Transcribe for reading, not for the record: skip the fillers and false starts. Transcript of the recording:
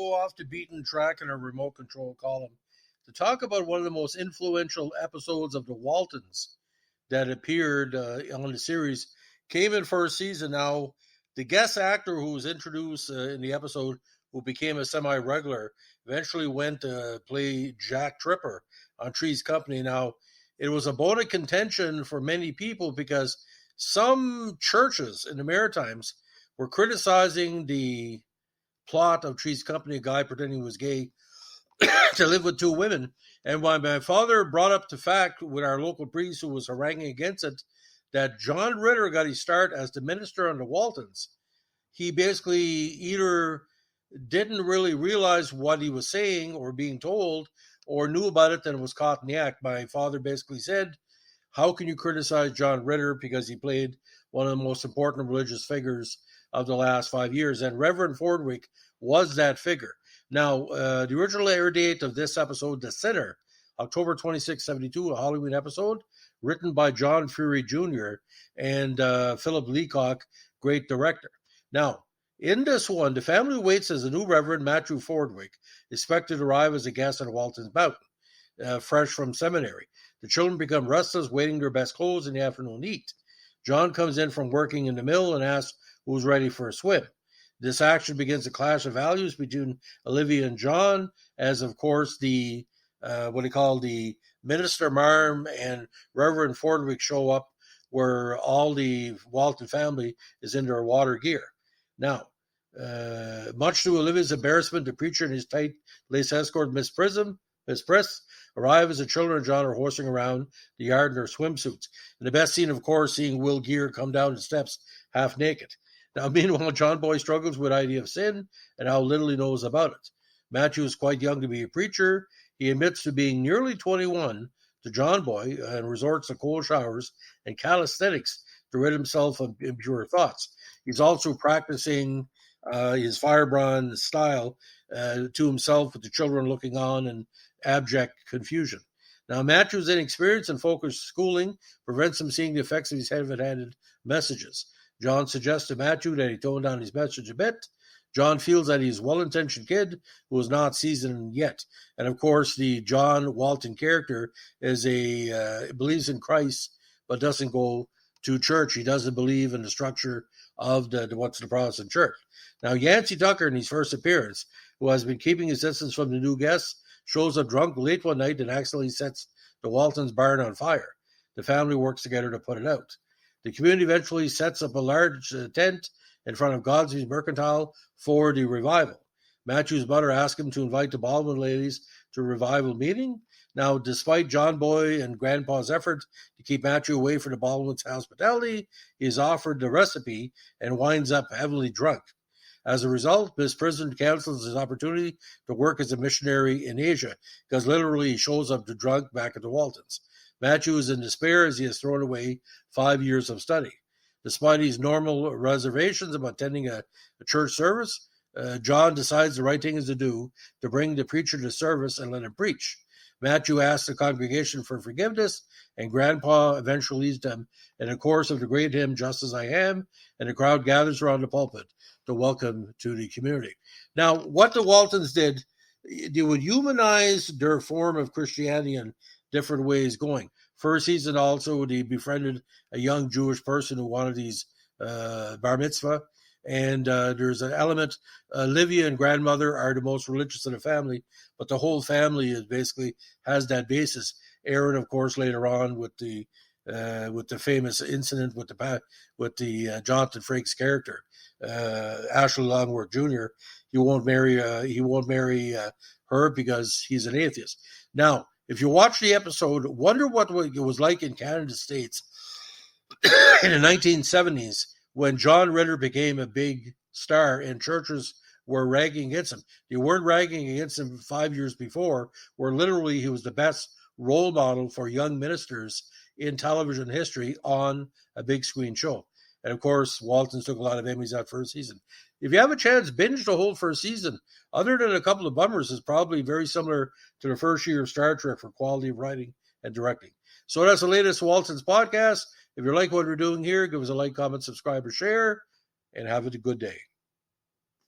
go off the beaten track in our remote control column to talk about one of the most influential episodes of the Waltons that appeared on the series. Came in first season. Now, the guest actor who was introduced in the episode, who became a semi-regular, eventually went to play Jack Tripper on Three's Company. Now, it was a bone of contention for many people because some churches in the Maritimes were criticizing the plot of Three's Company, a guy pretending he was gay, to live with two women. And when my father brought up the fact with our local priest who was haranguing against it, that John Ritter got his start as the minister on the Waltons, he basically either didn't really realize what he was saying or being told, or knew about it and was caught in the act. My father basically said, how can you criticize John Ritter because he played one of the most important religious figures of the last 5 years? And Reverend Fordwick was that figure. Now, the original air date of this episode, The Sinner, October 26, 72, a Halloween episode, written by John Fury Jr. and Philip Leacock, great director. Now, in this one, the family waits as a new Reverend Matthew Fordwick, expected to arrive as a guest at Walton's Mountain, fresh from seminary. The children become restless, waiting their best clothes in the afternoon heat. John comes in from working in the mill and asks who's ready for a swim. This action begins a clash of values between Olivia and John, as of course the the minister Marm and Reverend Fordwick show up, where all the Walton family is in their water gear. Now, much to Olivia's embarrassment, the preacher and his tight lace escort, Miss Priss, arrive as the children and John are horsing around the yard in their swimsuits. And the best scene, of course, seeing Will Gear come down the steps half naked. Now, meanwhile, John Boy struggles with the idea of sin and how little he knows about it. Matthew is quite young to be a preacher. He admits to being nearly 21 to John Boy and resorts to cold showers and calisthenics to rid himself of impure thoughts. He's also practicing his firebrand style to himself, with the children looking on in abject confusion. Now, Matthew's inexperience and focused schooling prevents him seeing the effects of his heavy-handed messages. John suggests to Matthew that he tone down his message a bit. John feels that he's a well-intentioned kid who is not seasoned yet. And, of course, the John Walton character is believes in Christ but doesn't go to church. He doesn't believe in the structure of the Protestant church. Now, Yancey Tucker, in his first appearance, who has been keeping his distance from the new guests, shows up drunk late one night and accidentally sets the Waltons' barn on fire. The family works together to put it out. The community eventually sets up a large tent in front of Godsby's Mercantile for the revival. Matthew's mother asked him to invite the Baldwin ladies to a revival meeting. Now, despite John Boy and Grandpa's effort to keep Matthew away from the Baldwin's hospitality, he is offered the recipe and winds up heavily drunk. As a result, Miss Prison cancels his opportunity to work as a missionary in Asia, because literally he shows up drunk back at the Waltons. Matthew is in despair as he has thrown away 5 years of study. Despite his normal reservations about attending a church service, John decides the right thing is to do to bring the preacher to service and let him preach. Matthew asks the congregation for forgiveness, and Grandpa eventually leads them in a chorus of the great hymn, Just As I Am, and the crowd gathers around the pulpit to welcome to the community. Now, what the Waltons did, they would humanize their form of Christianity in different ways going. First season also, they befriended a young Jewish person who wanted his bar mitzvah. And there's an element, Olivia and grandmother are the most religious in the family, but the whole family is basically has that basis. Aaron, of course, later on with the famous incident with the Jonathan Frakes character, Ashley Longworth Jr. He won't marry her because he's an atheist. Now, if you watch the episode, wonder what it was like in Canada States in the 1970s when John Ritter became a big star and churches were ragging against him. They weren't ragging against him 5 years before, where literally he was the best role model for young ministers in television history on a big screen show. And of course, Waltons took a lot of Emmys that first season. If you have a chance, binge the whole first season. Other than a couple of bummers, it's probably very similar to the first year of Star Trek for quality of writing and directing. So that's the latest Waltons podcast. If you like what we're doing here, give us a like, comment, subscribe, or share, and have a good day.